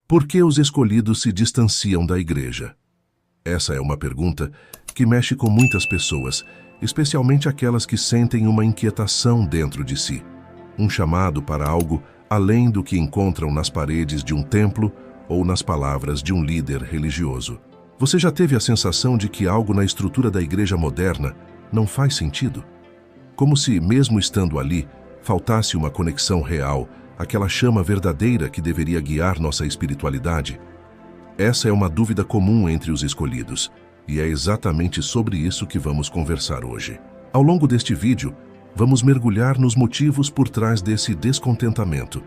Por que os escolhidos se distanciam da igreja? Essa é uma pergunta que mexe com muitas pessoas, especialmente aquelas que sentem uma inquietação dentro de si, um chamado para algo além do que encontram nas paredes de um templo ou nas palavras de um líder religioso. Você já teve a sensação de que algo na estrutura da igreja moderna não faz sentido? Como se, mesmo estando ali, faltasse uma conexão real, aquela chama verdadeira que deveria guiar nossa espiritualidade? Essa é uma dúvida comum entre os escolhidos, e é exatamente sobre isso que vamos conversar hoje. Ao longo deste vídeo, vamos mergulhar nos motivos por trás desse descontentamento,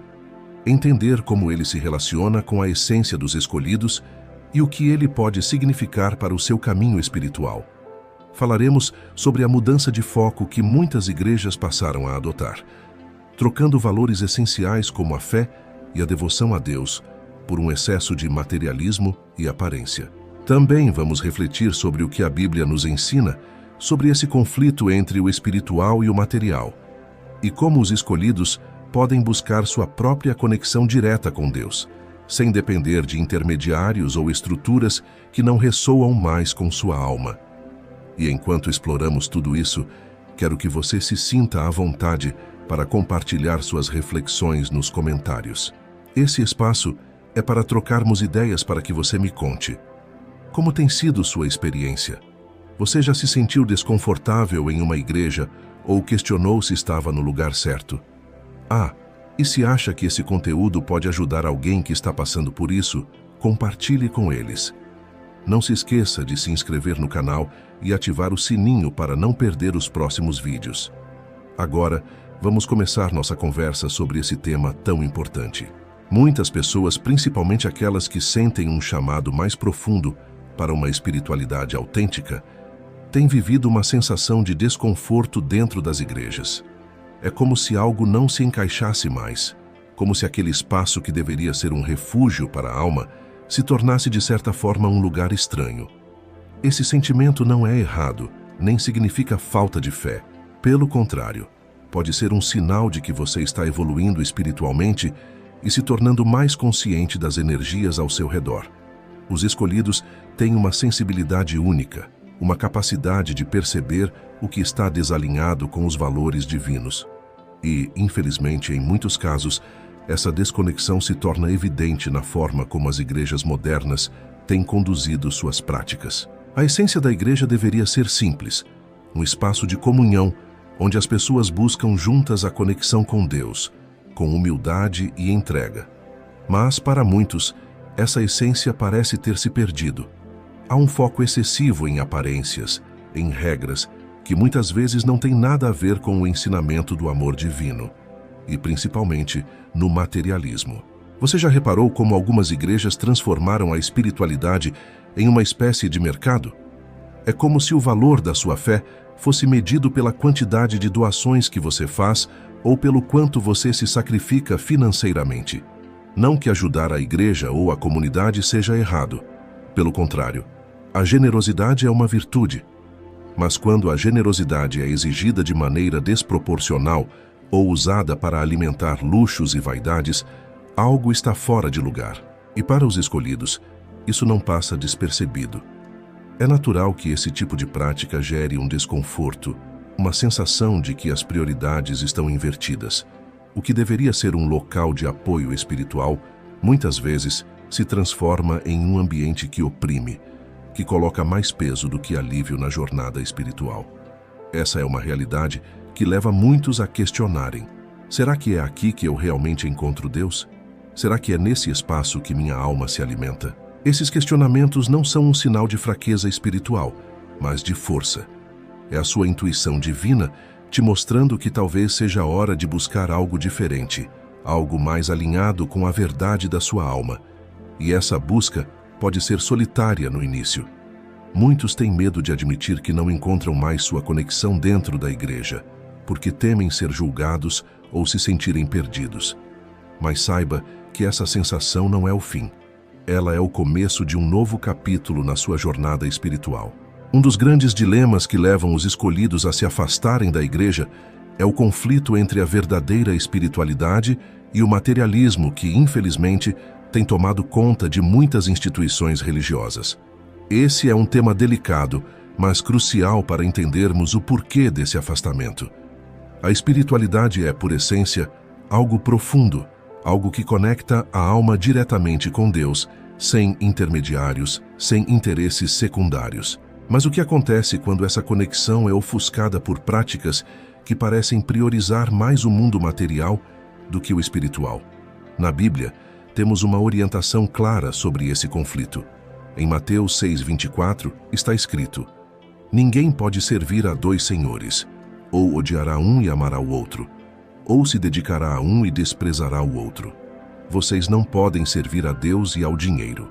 entender como ele se relaciona com a essência dos escolhidos e o que ele pode significar para o seu caminho espiritual. Falaremos sobre a mudança de foco que muitas igrejas passaram a adotar, trocando valores essenciais como a fé e a devoção a Deus por um excesso de materialismo e aparência. Também vamos refletir sobre o que a Bíblia nos ensina sobre esse conflito entre o espiritual e o material, e como os escolhidos podem buscar sua própria conexão direta com Deus, sem depender de intermediários ou estruturas que não ressoam mais com sua alma. E enquanto exploramos tudo isso, quero que você se sinta à vontade para compartilhar suas reflexões nos comentários. Esse espaço é para trocarmos ideias para que você me conte. Como tem sido sua experiência? Você já se sentiu desconfortável em uma igreja ou questionou se estava no lugar certo? E se acha que esse conteúdo pode ajudar alguém que está passando por isso, compartilhe com eles. Não se esqueça de se inscrever no canal e ativar o sininho para não perder os próximos vídeos. Agora, vamos começar nossa conversa sobre esse tema tão importante. Muitas pessoas, principalmente aquelas que sentem um chamado mais profundo para uma espiritualidade autêntica, têm vivido uma sensação de desconforto dentro das igrejas. É como se algo não se encaixasse mais, como se aquele espaço que deveria ser um refúgio para a alma se tornasse de certa forma um lugar estranho. Esse sentimento não é errado, nem significa falta de fé. Pelo contrário, pode ser um sinal de que você está evoluindo espiritualmente e se tornando mais consciente das energias ao seu redor. Os escolhidos têm uma sensibilidade única, uma capacidade de perceber o que está desalinhado com os valores divinos. E, infelizmente, em muitos casos, essa desconexão se torna evidente na forma como as igrejas modernas têm conduzido suas práticas. A essência da igreja deveria ser simples, um espaço de comunhão onde as pessoas buscam juntas a conexão com Deus, com humildade e entrega. Mas, para muitos, essa essência parece ter se perdido. Há um foco excessivo em aparências, em regras, que muitas vezes não têm nada a ver com o ensinamento do amor divino, e principalmente no materialismo. Você já reparou como algumas igrejas transformaram a espiritualidade em uma espécie de mercado? É como se o valor da sua fé fosse medido pela quantidade de doações que você faz ou pelo quanto você se sacrifica financeiramente. Não que ajudar a igreja ou a comunidade seja errado. Pelo contrário, a generosidade é uma virtude. Mas quando a generosidade é exigida de maneira desproporcional ou usada para alimentar luxos e vaidades, algo está fora de lugar. E para os escolhidos, isso não passa despercebido. É natural que esse tipo de prática gere um desconforto, uma sensação de que as prioridades estão invertidas. O que deveria ser um local de apoio espiritual, muitas vezes, se transforma em um ambiente que oprime, que coloca mais peso do que alívio na jornada espiritual. Essa é uma realidade que leva muitos a questionarem: será que é aqui que eu realmente encontro Deus? Será que é nesse espaço que minha alma se alimenta? Esses questionamentos não são um sinal de fraqueza espiritual, mas de força. É a sua intuição divina te mostrando que talvez seja a hora de buscar algo diferente, algo mais alinhado com a verdade da sua alma. E essa busca pode ser solitária no início. Muitos têm medo de admitir que não encontram mais sua conexão dentro da igreja, porque temem ser julgados ou se sentirem perdidos. Mas saiba que essa sensação não é o fim. Ela é o começo de um novo capítulo na sua jornada espiritual. Um dos grandes dilemas que levam os escolhidos a se afastarem da igreja é o conflito entre a verdadeira espiritualidade e o materialismo que, infelizmente, tem tomado conta de muitas instituições religiosas. Esse é um tema delicado, mas crucial para entendermos o porquê desse afastamento. A espiritualidade é, por essência, algo profundo, algo que conecta a alma diretamente com Deus, sem intermediários, sem interesses secundários. Mas o que acontece quando essa conexão é ofuscada por práticas que parecem priorizar mais o mundo material do que o espiritual? Na Bíblia, temos uma orientação clara sobre esse conflito. Em Mateus 6:24 está escrito: ninguém pode servir a dois senhores, ou odiará um e amará o outro, ou se dedicará a um e desprezará o outro. Vocês não podem servir a Deus e ao dinheiro.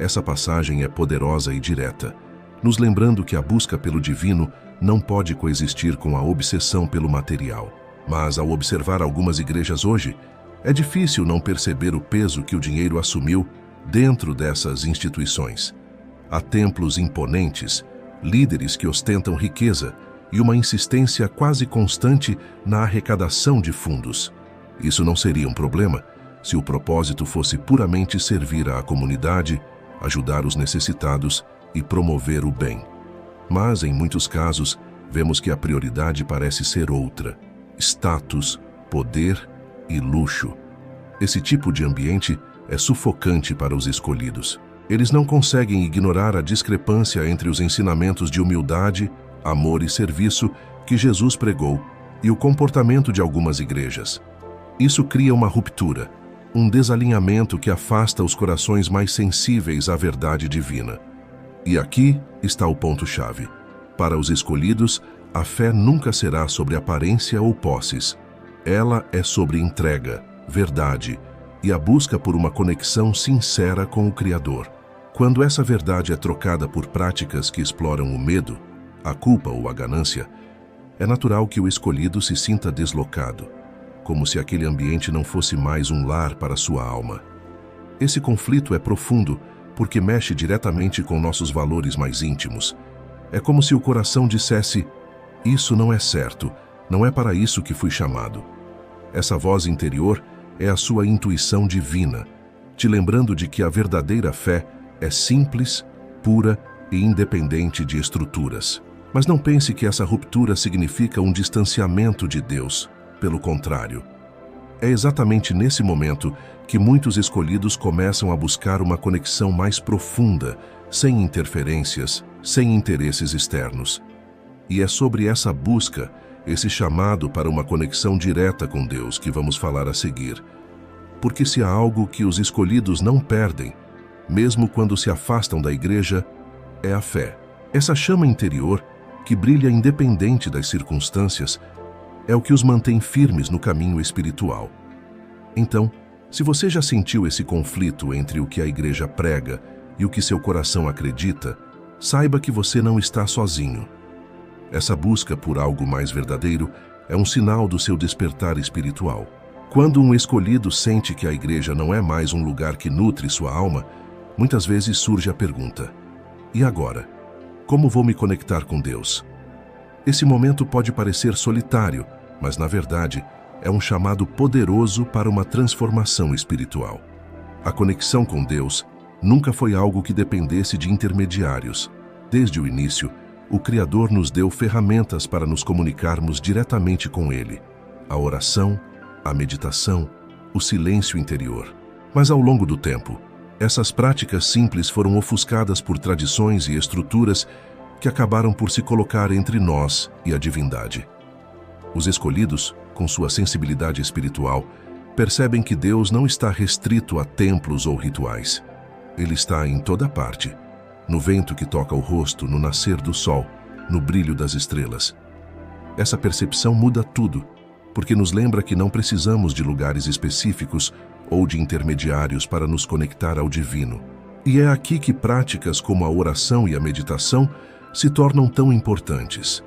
Essa passagem é poderosa e direta, nos lembrando que a busca pelo divino não pode coexistir com a obsessão pelo material. Mas, ao observar algumas igrejas hoje, é difícil não perceber o peso que o dinheiro assumiu dentro dessas instituições. Há templos imponentes, líderes que ostentam riqueza e uma insistência quase constante na arrecadação de fundos. Isso não seria um problema se o propósito fosse puramente servir à comunidade, ajudar os necessitados e promover o bem. Mas, em muitos casos, vemos que a prioridade parece ser outra: status, poder e luxo. Esse tipo de ambiente é sufocante para os escolhidos. Eles não conseguem ignorar a discrepância entre os ensinamentos de humildade, amor e serviço que Jesus pregou e o comportamento de algumas igrejas. Isso cria uma ruptura, um desalinhamento que afasta os corações mais sensíveis à verdade divina. E aqui está o ponto-chave. Para os escolhidos, a fé nunca será sobre aparência ou posses. Ela é sobre entrega, verdade e a busca por uma conexão sincera com o Criador. Quando essa verdade é trocada por práticas que exploram o medo, a culpa ou a ganância, é natural que o escolhido se sinta deslocado, como se aquele ambiente não fosse mais um lar para sua alma. Esse conflito é profundo porque mexe diretamente com nossos valores mais íntimos. É como se o coração dissesse: isso não é certo, não é para isso que fui chamado. Essa voz interior é a sua intuição divina, te lembrando de que a verdadeira fé é simples, pura e independente de estruturas. Mas não pense que essa ruptura significa um distanciamento de Deus. Pelo contrário, é exatamente nesse momento que muitos escolhidos começam a buscar uma conexão mais profunda, sem interferências, sem interesses externos. E é sobre essa busca, esse chamado para uma conexão direta com Deus que vamos falar a seguir. Porque se há algo que os escolhidos não perdem, mesmo quando se afastam da igreja, é a fé. Essa chama interior, que brilha independente das circunstâncias, é o que os mantém firmes no caminho espiritual. Então, se você já sentiu esse conflito entre o que a igreja prega e o que seu coração acredita, saiba que você não está sozinho. Essa busca por algo mais verdadeiro é um sinal do seu despertar espiritual. Quando um escolhido sente que a igreja não é mais um lugar que nutre sua alma, muitas vezes surge a pergunta: e agora? Como vou me conectar com Deus? Esse momento pode parecer solitário, mas na verdade é um chamado poderoso para uma transformação espiritual. A conexão com Deus nunca foi algo que dependesse de intermediários. Desde o início, o Criador nos deu ferramentas para nos comunicarmos diretamente com Ele: a oração, a meditação, o silêncio interior. Mas ao longo do tempo, essas práticas simples foram ofuscadas por tradições e estruturas que acabaram por se colocar entre nós e a divindade. Os escolhidos, com sua sensibilidade espiritual, percebem que Deus não está restrito a templos ou rituais. Ele está em toda parte, no vento que toca o rosto, no nascer do sol, no brilho das estrelas. Essa percepção muda tudo, porque nos lembra que não precisamos de lugares específicos ou de intermediários para nos conectar ao divino. E é aqui que práticas como a oração e a meditação se tornam tão importantes.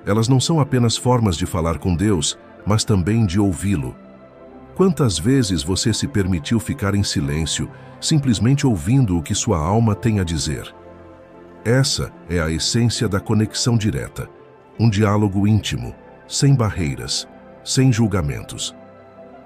Elas não são apenas formas de falar com Deus, mas também de ouvi-lo. Quantas vezes você se permitiu ficar em silêncio, simplesmente ouvindo o que sua alma tem a dizer? Essa é a essência da conexão direta, um diálogo íntimo, sem barreiras, sem julgamentos.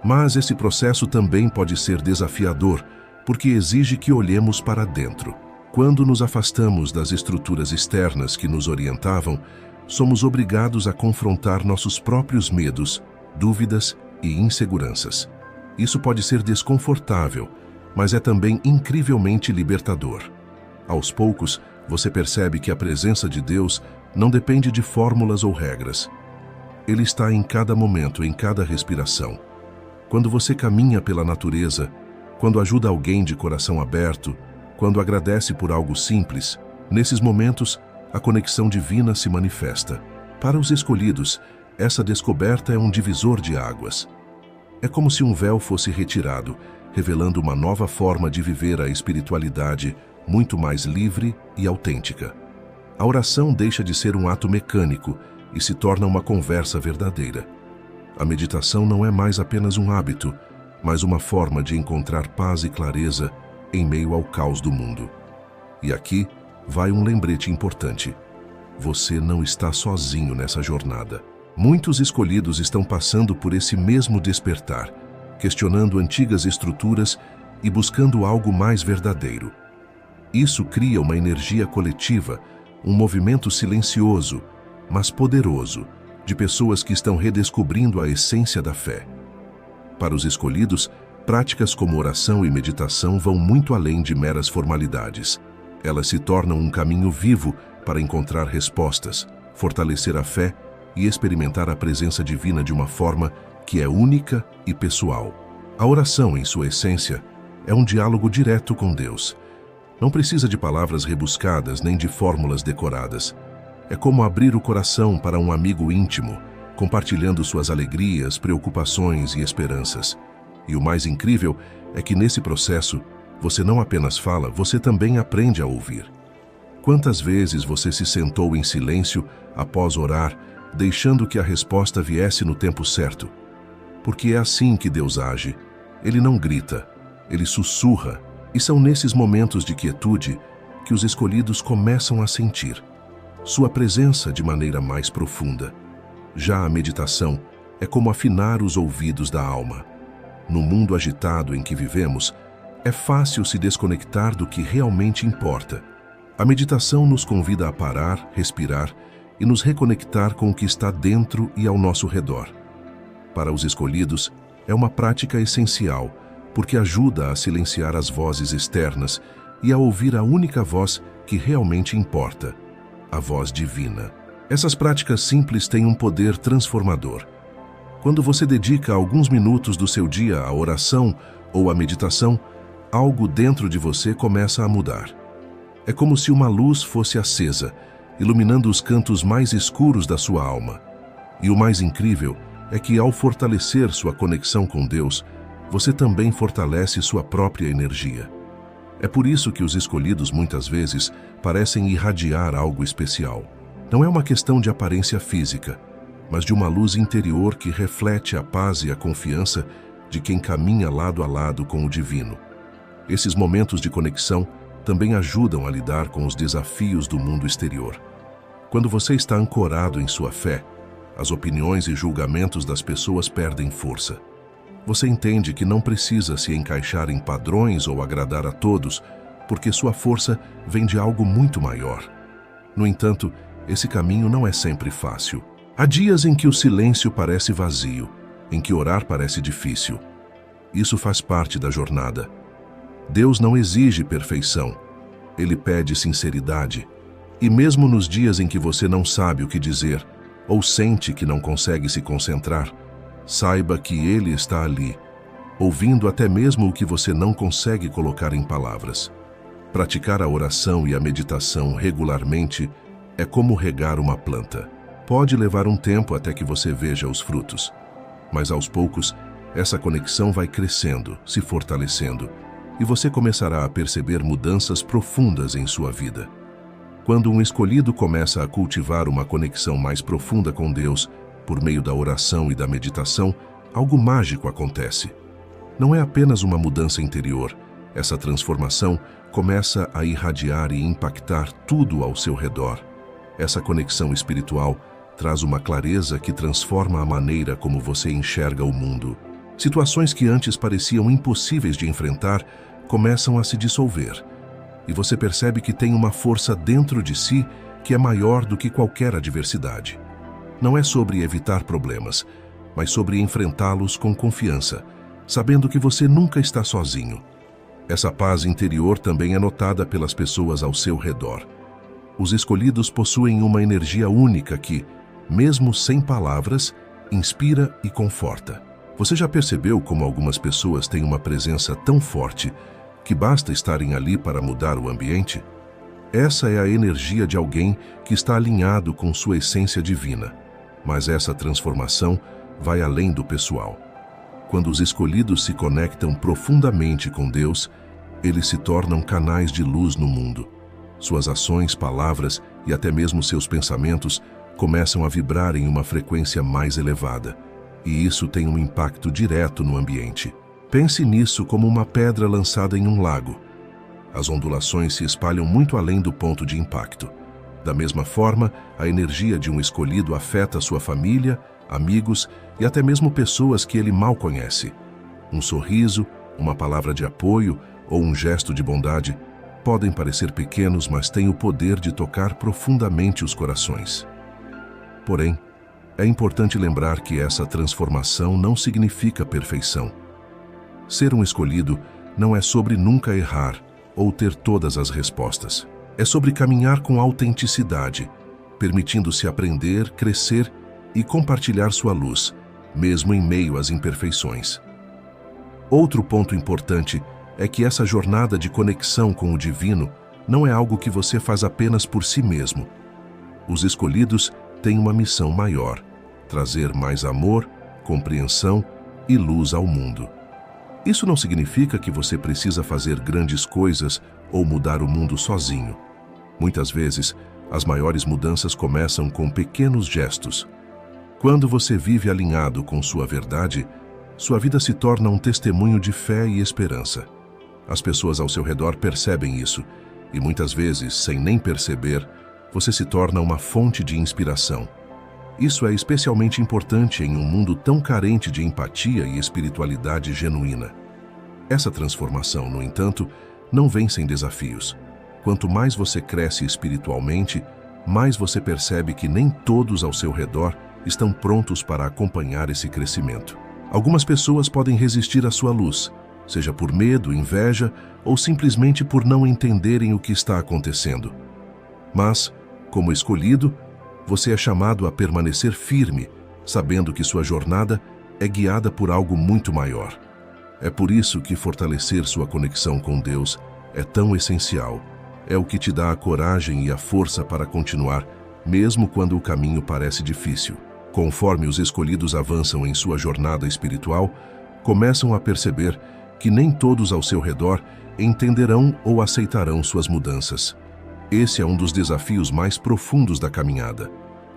Mas esse processo também pode ser desafiador, porque exige que olhemos para dentro. Quando nos afastamos das estruturas externas que nos orientavam, somos obrigados a confrontar nossos próprios medos, dúvidas e inseguranças. Isso pode ser desconfortável, mas é também incrivelmente libertador. Aos poucos, você percebe que a presença de Deus não depende de fórmulas ou regras. Ele está em cada momento, em cada respiração. Quando você caminha pela natureza, quando ajuda alguém de coração aberto, quando agradece por algo simples, nesses momentos, a conexão divina se manifesta. Para os escolhidos, essa descoberta é um divisor de águas. É como se um véu fosse retirado, revelando uma nova forma de viver a espiritualidade, muito mais livre e autêntica. A oração deixa de ser um ato mecânico e se torna uma conversa verdadeira. A meditação não é mais apenas um hábito, mas uma forma de encontrar paz e clareza em meio ao caos do mundo. E aqui vai um lembrete importante. Você não está sozinho nessa jornada. Muitos escolhidos estão passando por esse mesmo despertar, questionando antigas estruturas e buscando algo mais verdadeiro. Isso cria uma energia coletiva, um movimento silencioso, mas poderoso, de pessoas que estão redescobrindo a essência da fé. Para os escolhidos, práticas como oração e meditação vão muito além de meras formalidades. Elas se tornam um caminho vivo para encontrar respostas, fortalecer a fé e experimentar a presença divina de uma forma que é única e pessoal. A oração, em sua essência, é um diálogo direto com Deus. Não precisa de palavras rebuscadas nem de fórmulas decoradas. É como abrir o coração para um amigo íntimo, compartilhando suas alegrias, preocupações e esperanças. E o mais incrível é que nesse processo, você não apenas fala, você também aprende a ouvir. Quantas vezes você se sentou em silêncio após orar, deixando que a resposta viesse no tempo certo? Porque é assim que Deus age. Ele não grita, ele sussurra. E são nesses momentos de quietude que os escolhidos começam a sentir sua presença de maneira mais profunda. Já a meditação é como afinar os ouvidos da alma. No mundo agitado em que vivemos, é fácil se desconectar do que realmente importa. A meditação nos convida a parar, respirar e nos reconectar com o que está dentro e ao nosso redor. Para os escolhidos, é uma prática essencial, porque ajuda a silenciar as vozes externas e a ouvir a única voz que realmente importa, a voz divina. Essas práticas simples têm um poder transformador. Quando você dedica alguns minutos do seu dia à oração ou à meditação, algo dentro de você começa a mudar. É como se uma luz fosse acesa, iluminando os cantos mais escuros da sua alma. E o mais incrível é que, ao fortalecer sua conexão com Deus, você também fortalece sua própria energia. É por isso que os escolhidos muitas vezes parecem irradiar algo especial. Não é uma questão de aparência física, mas de uma luz interior que reflete a paz e a confiança de quem caminha lado a lado com o divino. Esses momentos de conexão também ajudam a lidar com os desafios do mundo exterior. Quando você está ancorado em sua fé, as opiniões e julgamentos das pessoas perdem força. Você entende que não precisa se encaixar em padrões ou agradar a todos, porque sua força vem de algo muito maior. No entanto, esse caminho não é sempre fácil. Há dias em que o silêncio parece vazio, em que orar parece difícil. Isso faz parte da jornada. Deus não exige perfeição, Ele pede sinceridade. E mesmo nos dias em que você não sabe o que dizer, ou sente que não consegue se concentrar, saiba que Ele está ali, ouvindo até mesmo o que você não consegue colocar em palavras. Praticar a oração e a meditação regularmente é como regar uma planta. Pode levar um tempo até que você veja os frutos, mas aos poucos, essa conexão vai crescendo, se fortalecendo, e você começará a perceber mudanças profundas em sua vida. Quando um escolhido começa a cultivar uma conexão mais profunda com Deus, por meio da oração e da meditação, algo mágico acontece. Não é apenas uma mudança interior, essa transformação começa a irradiar e impactar tudo ao seu redor. Essa conexão espiritual traz uma clareza que transforma a maneira como você enxerga o mundo. Situações que antes pareciam impossíveis de enfrentar começam a se dissolver, e você percebe que tem uma força dentro de si que é maior do que qualquer adversidade. Não é sobre evitar problemas, mas sobre enfrentá-los com confiança, sabendo que você nunca está sozinho. Essa paz interior também é notada pelas pessoas ao seu redor. Os escolhidos possuem uma energia única que, mesmo sem palavras, inspira e conforta. Você já percebeu como algumas pessoas têm uma presença tão forte que basta estarem ali para mudar o ambiente? Essa é a energia de alguém que está alinhado com sua essência divina. Mas essa transformação vai além do pessoal. Quando os escolhidos se conectam profundamente com Deus, eles se tornam canais de luz no mundo. Suas ações, palavras e até mesmo seus pensamentos começam a vibrar em uma frequência mais elevada. E isso tem um impacto direto no ambiente. Pense nisso como uma pedra lançada em um lago. As ondulações se espalham muito além do ponto de impacto. Da mesma forma, a energia de um escolhido afeta sua família, amigos e até mesmo pessoas que ele mal conhece. Um sorriso, uma palavra de apoio ou um gesto de bondade podem parecer pequenos, mas têm o poder de tocar profundamente os corações. Porém, é importante lembrar que essa transformação não significa perfeição. Ser um escolhido não é sobre nunca errar ou ter todas as respostas. É sobre caminhar com autenticidade, permitindo-se aprender, crescer e compartilhar sua luz, mesmo em meio às imperfeições. Outro ponto importante é que essa jornada de conexão com o divino não é algo que você faz apenas por si mesmo. Os escolhidos têm uma missão maior: trazer mais amor, compreensão e luz ao mundo. Isso não significa que você precisa fazer grandes coisas ou mudar o mundo sozinho. Muitas vezes, as maiores mudanças começam com pequenos gestos. Quando você vive alinhado com sua verdade, sua vida se torna um testemunho de fé e esperança. As pessoas ao seu redor percebem isso, e muitas vezes, sem nem perceber, você se torna uma fonte de inspiração. Isso é especialmente importante em um mundo tão carente de empatia e espiritualidade genuína. Essa transformação, no entanto, não vem sem desafios. Quanto mais você cresce espiritualmente, mais você percebe que nem todos ao seu redor estão prontos para acompanhar esse crescimento. Algumas pessoas podem resistir à sua luz, seja por medo, inveja ou simplesmente por não entenderem o que está acontecendo. Mas, como escolhido, você é chamado a permanecer firme, sabendo que sua jornada é guiada por algo muito maior. É por isso que fortalecer sua conexão com Deus é tão essencial. É o que te dá a coragem e a força para continuar, mesmo quando o caminho parece difícil. Conforme os escolhidos avançam em sua jornada espiritual, começam a perceber que nem todos ao seu redor entenderão ou aceitarão suas mudanças. Esse é um dos desafios mais profundos da caminhada: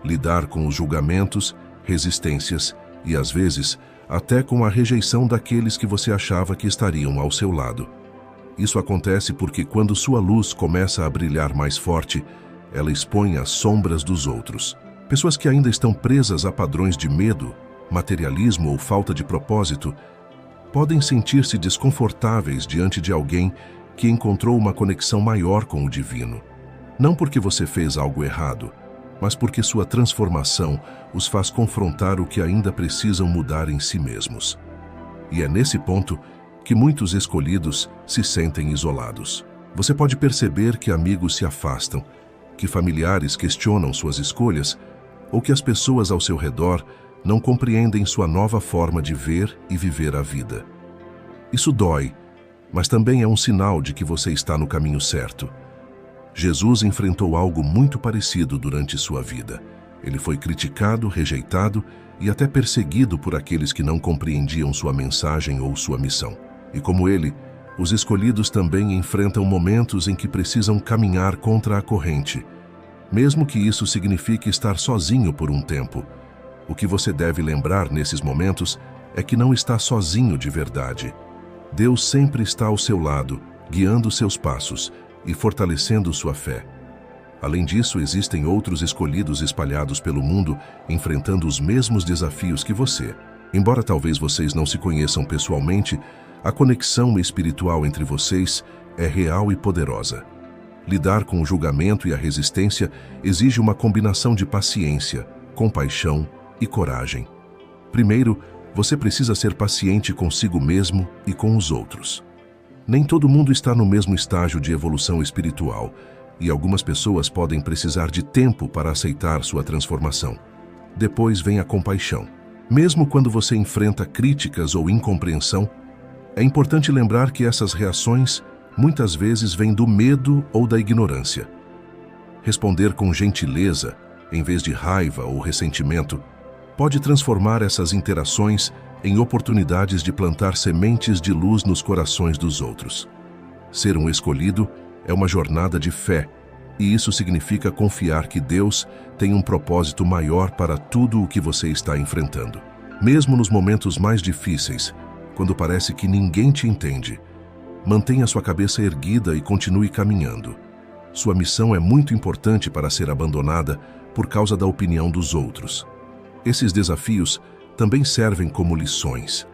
lidar com os julgamentos, resistências e, às vezes, até com a rejeição daqueles que você achava que estariam ao seu lado. Isso acontece porque quando sua luz começa a brilhar mais forte, ela expõe as sombras dos outros. Pessoas que ainda estão presas a padrões de medo, materialismo ou falta de propósito podem sentir-se desconfortáveis diante de alguém que encontrou uma conexão maior com o divino. Não porque você fez algo errado, mas porque sua transformação os faz confrontar o que ainda precisam mudar em si mesmos. E é nesse ponto que muitos escolhidos se sentem isolados. Você pode perceber que amigos se afastam, que familiares questionam suas escolhas, ou que as pessoas ao seu redor não compreendem sua nova forma de ver e viver a vida. Isso dói, mas também é um sinal de que você está no caminho certo. Jesus enfrentou algo muito parecido durante sua vida. Ele foi criticado, rejeitado e até perseguido por aqueles que não compreendiam sua mensagem ou sua missão. E como ele, os escolhidos também enfrentam momentos em que precisam caminhar contra a corrente, mesmo que isso signifique estar sozinho por um tempo. O que você deve lembrar nesses momentos é que não está sozinho de verdade. Deus sempre está ao seu lado, guiando seus passos e fortalecendo sua fé. Além disso, existem outros escolhidos espalhados pelo mundo enfrentando os mesmos desafios que você. Embora talvez vocês não se conheçam pessoalmente, A conexão espiritual entre vocês é real e poderosa. Lidar com o julgamento e a resistência exige uma combinação de paciência, compaixão e coragem. Primeiro, você precisa ser paciente consigo mesmo e com os outros. Nem todo mundo está no mesmo estágio de evolução espiritual, e algumas pessoas podem precisar de tempo para aceitar sua transformação. Depois vem a compaixão. Mesmo quando você enfrenta críticas ou incompreensão, é importante lembrar que essas reações muitas vezes vêm do medo ou da ignorância. Responder com gentileza, em vez de raiva ou ressentimento, pode transformar essas interações em oportunidades de plantar sementes de luz nos corações dos outros. Ser um escolhido é uma jornada de fé, e isso significa confiar que Deus tem um propósito maior para tudo o que você está enfrentando. Mesmo nos momentos mais difíceis, quando parece que ninguém te entende, mantenha sua cabeça erguida e continue caminhando. Sua missão é muito importante para ser abandonada por causa da opinião dos outros. Esses desafios também servem como lições.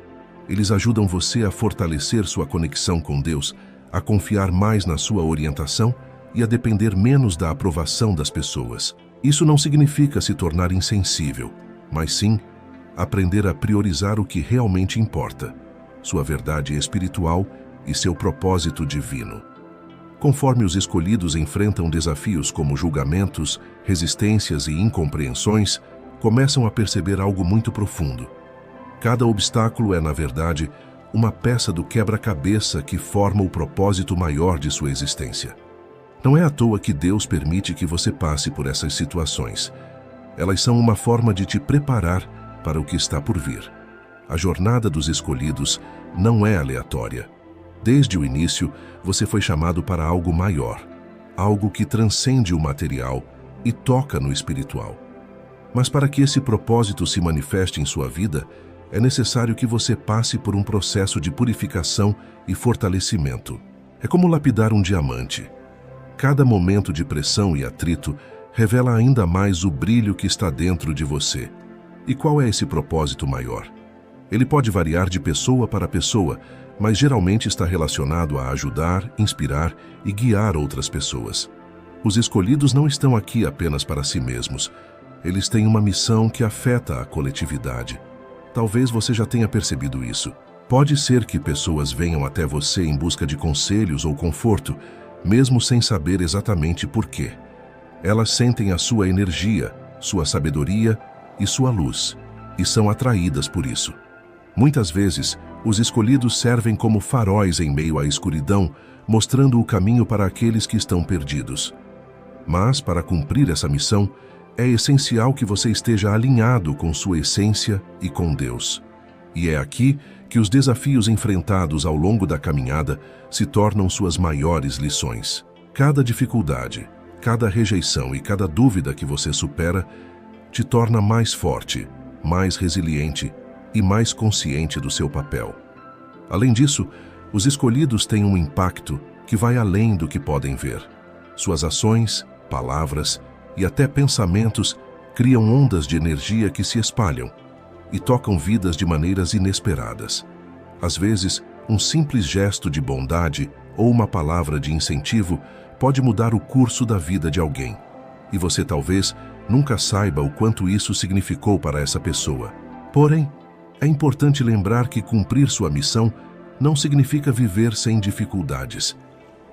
Eles ajudam você a fortalecer sua conexão com Deus, a confiar mais na sua orientação e a depender menos da aprovação das pessoas. Isso não significa se tornar insensível, mas sim aprender a priorizar o que realmente importa, sua verdade espiritual e seu propósito divino. Conforme os escolhidos enfrentam desafios como julgamentos, resistências e incompreensões, começam a perceber algo muito profundo. Cada obstáculo é, na verdade, uma peça do quebra-cabeça que forma o propósito maior de sua existência. Não é à toa que Deus permite que você passe por essas situações. Elas são uma forma de te preparar para o que está por vir. A jornada dos escolhidos não é aleatória. Desde o início, você foi chamado para algo maior, algo que transcende o material e toca no espiritual. Mas para que esse propósito se manifeste em sua vida, é necessário que você passe por um processo de purificação e fortalecimento. É como lapidar um diamante. Cada momento de pressão e atrito revela ainda mais o brilho que está dentro de você. E qual é esse propósito maior? Ele pode variar de pessoa para pessoa, mas geralmente está relacionado a ajudar, inspirar e guiar outras pessoas. Os escolhidos não estão aqui apenas para si mesmos. Eles têm uma missão que afeta a coletividade. Talvez você já tenha percebido isso. Pode ser que pessoas venham até você em busca de conselhos ou conforto, mesmo sem saber exatamente por quê. Elas sentem a sua energia, sua sabedoria e sua luz, e são atraídas por isso. Muitas vezes, os escolhidos servem como faróis em meio à escuridão, mostrando o caminho para aqueles que estão perdidos. Mas, para cumprir essa missão, é essencial que você esteja alinhado com sua essência e com Deus. E é aqui que os desafios enfrentados ao longo da caminhada se tornam suas maiores lições. Cada dificuldade, cada rejeição e cada dúvida que você supera te torna mais forte, mais resiliente e mais consciente do seu papel. Além disso, os escolhidos têm um impacto que vai além do que podem ver. Suas ações, palavras e até pensamentos criam ondas de energia que se espalham e tocam vidas de maneiras inesperadas. Às vezes, um simples gesto de bondade ou uma palavra de incentivo pode mudar o curso da vida de alguém. E você talvez nunca saiba o quanto isso significou para essa pessoa. Porém, é importante lembrar que cumprir sua missão não significa viver sem dificuldades.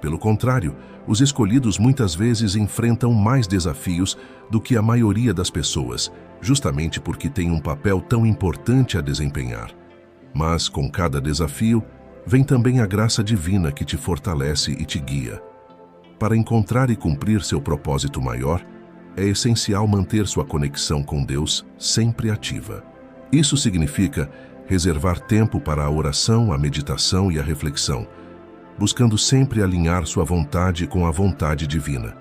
Pelo contrário, os escolhidos muitas vezes enfrentam mais desafios do que a maioria das pessoas, justamente porque têm um papel tão importante a desempenhar. Mas, com cada desafio, vem também a graça divina que te fortalece e te guia. Para encontrar e cumprir seu propósito maior, é essencial manter sua conexão com Deus sempre ativa. Isso significa reservar tempo para a oração, a meditação e a reflexão, buscando sempre alinhar sua vontade com a vontade divina.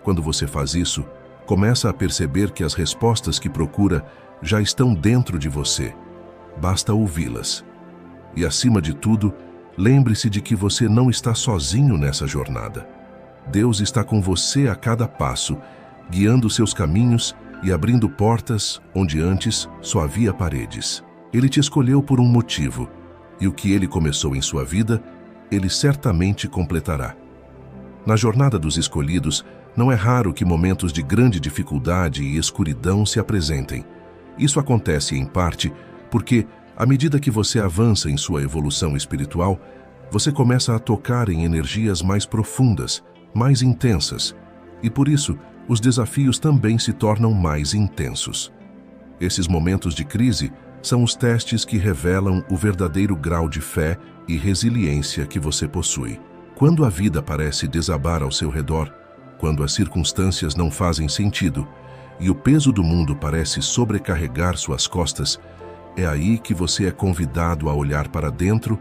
Quando você faz isso, começa a perceber que as respostas que procura já estão dentro de você. Basta ouvi-las. E, acima de tudo, lembre-se de que você não está sozinho nessa jornada. Deus está com você a cada passo, guiando seus caminhos e abrindo portas onde antes só havia paredes. Ele te escolheu por um motivo, e o que Ele começou em sua vida, Ele certamente completará. Na jornada dos escolhidos, não é raro que momentos de grande dificuldade e escuridão se apresentem. Isso acontece, em parte, porque, à medida que você avança em sua evolução espiritual, você começa a tocar em energias mais profundas, mais intensas, e por isso, os desafios também se tornam mais intensos. Esses momentos de crise são os testes que revelam o verdadeiro grau de fé e resiliência que você possui. Quando a vida parece desabar ao seu redor, quando as circunstâncias não fazem sentido e o peso do mundo parece sobrecarregar suas costas, é aí que você é convidado a olhar para dentro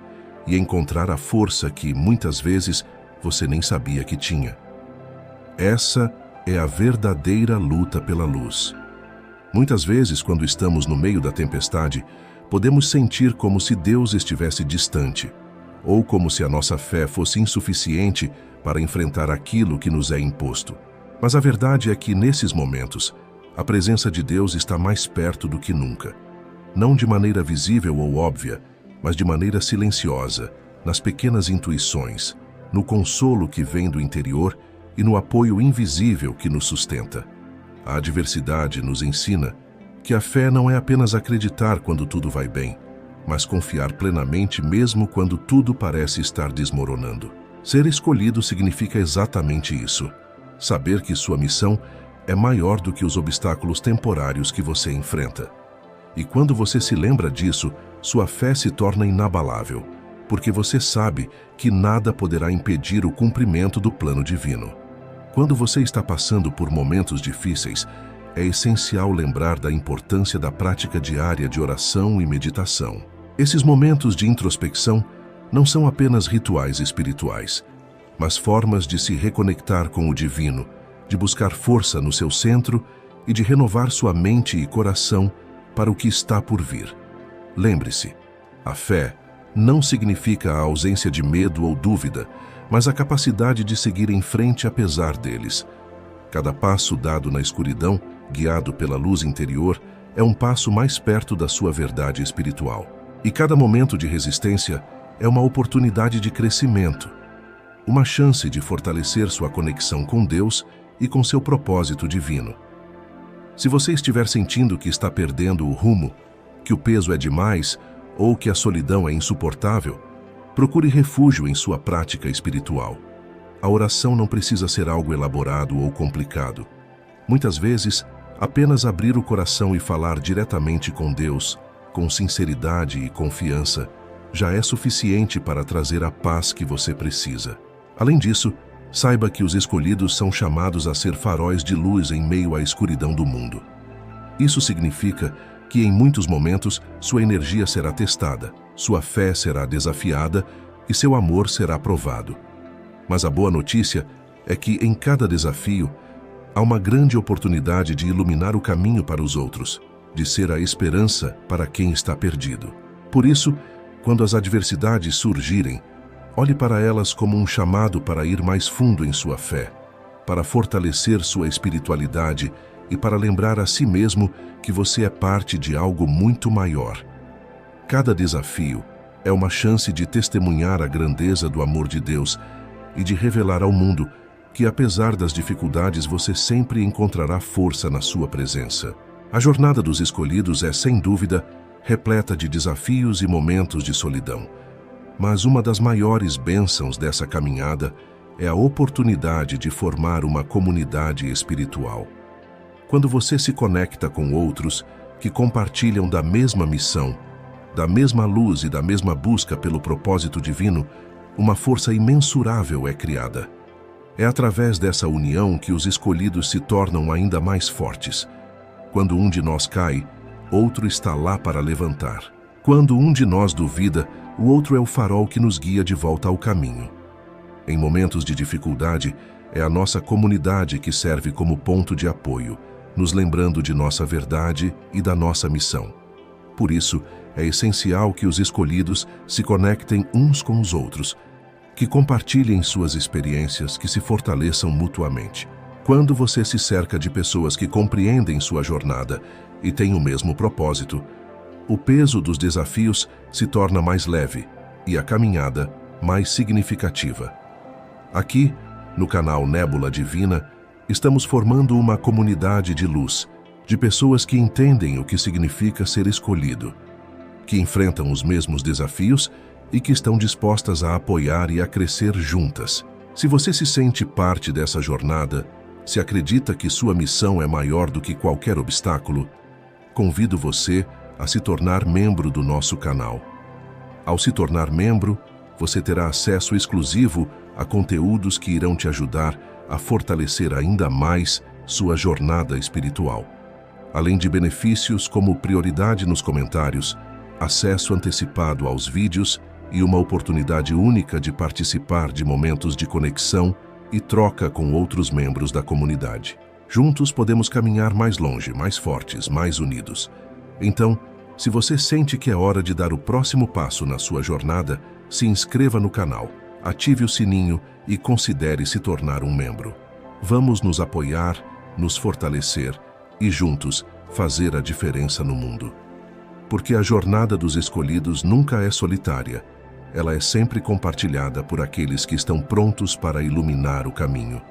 e encontrar a força que, muitas vezes, você nem sabia que tinha. Essa é a verdadeira luta pela luz. Muitas vezes, quando estamos no meio da tempestade, podemos sentir como se Deus estivesse distante, ou como se a nossa fé fosse insuficiente para enfrentar aquilo que nos é imposto. Mas a verdade é que, nesses momentos, a presença de Deus está mais perto do que nunca. Não de maneira visível ou óbvia, mas de maneira silenciosa, nas pequenas intuições, no consolo que vem do interior e no apoio invisível que nos sustenta. A adversidade nos ensina que a fé não é apenas acreditar quando tudo vai bem, mas confiar plenamente mesmo quando tudo parece estar desmoronando. Ser escolhido significa exatamente isso. Saber que sua missão é maior do que os obstáculos temporários que você enfrenta. E quando você se lembra disso, sua fé se torna inabalável, porque você sabe que nada poderá impedir o cumprimento do plano divino. Quando você está passando por momentos difíceis, é essencial lembrar da importância da prática diária de oração e meditação. Esses momentos de introspecção não são apenas rituais espirituais, mas formas de se reconectar com o divino, de buscar força no seu centro e de renovar sua mente e coração para o que está por vir. Lembre-se, a fé não significa a ausência de medo ou dúvida, mas a capacidade de seguir em frente apesar deles. Cada passo dado na escuridão, guiado pela luz interior, é um passo mais perto da sua verdade espiritual. E cada momento de resistência é uma oportunidade de crescimento, uma chance de fortalecer sua conexão com Deus e com seu propósito divino. Se você estiver sentindo que está perdendo o rumo, que o peso é demais ou que a solidão é insuportável, procure refúgio em sua prática espiritual. A oração não precisa ser algo elaborado ou complicado. Muitas vezes, apenas abrir o coração e falar diretamente com Deus, com sinceridade e confiança, já é suficiente para trazer a paz que você precisa. Além disso, saiba que os escolhidos são chamados a ser faróis de luz em meio à escuridão do mundo. Isso significa que em muitos momentos sua energia será testada, sua fé será desafiada e seu amor será provado. Mas a boa notícia é que em cada desafio há uma grande oportunidade de iluminar o caminho para os outros, de ser a esperança para quem está perdido. Por isso, quando as adversidades surgirem, olhe para elas como um chamado para ir mais fundo em sua fé, para fortalecer sua espiritualidade e para lembrar a si mesmo que você é parte de algo muito maior. Cada desafio é uma chance de testemunhar a grandeza do amor de Deus e de revelar ao mundo que, apesar das dificuldades, você sempre encontrará força na sua presença. A jornada dos escolhidos é, sem dúvida, repleta de desafios e momentos de solidão. Mas uma das maiores bênçãos dessa caminhada é a oportunidade de formar uma comunidade espiritual. Quando você se conecta com outros que compartilham da mesma missão, da mesma luz e da mesma busca pelo propósito divino, uma força imensurável é criada. É através dessa união que os escolhidos se tornam ainda mais fortes. Quando um de nós cai, outro está lá para levantar. Quando um de nós duvida, o outro é o farol que nos guia de volta ao caminho. Em momentos de dificuldade, é a nossa comunidade que serve como ponto de apoio, nos lembrando de nossa verdade e da nossa missão. Por isso, é essencial que os escolhidos se conectem uns com os outros, que compartilhem suas experiências, que se fortaleçam mutuamente. Quando você se cerca de pessoas que compreendem sua jornada e têm o mesmo propósito, O peso dos desafios se torna mais leve e a caminhada mais significativa. Aqui, no canal Nébula Divina, estamos formando uma comunidade de luz, de pessoas que entendem o que significa ser escolhido, que enfrentam os mesmos desafios e que estão dispostas a apoiar e a crescer juntas. Se você se sente parte dessa jornada, se acredita que sua missão é maior do que qualquer obstáculo, convido você a se tornar membro do nosso canal. Ao se tornar membro, você terá acesso exclusivo a conteúdos que irão te ajudar a fortalecer ainda mais sua jornada espiritual. Além de benefícios como prioridade nos comentários, acesso antecipado aos vídeos e uma oportunidade única de participar de momentos de conexão e troca com outros membros da comunidade. Juntos podemos caminhar mais longe, mais fortes, mais unidos. Então, se você sente que é hora de dar o próximo passo na sua jornada, se inscreva no canal, ative o sininho e considere se tornar um membro. Vamos nos apoiar, nos fortalecer e juntos fazer a diferença no mundo. Porque a jornada dos escolhidos nunca é solitária. Ela é sempre compartilhada por aqueles que estão prontos para iluminar o caminho.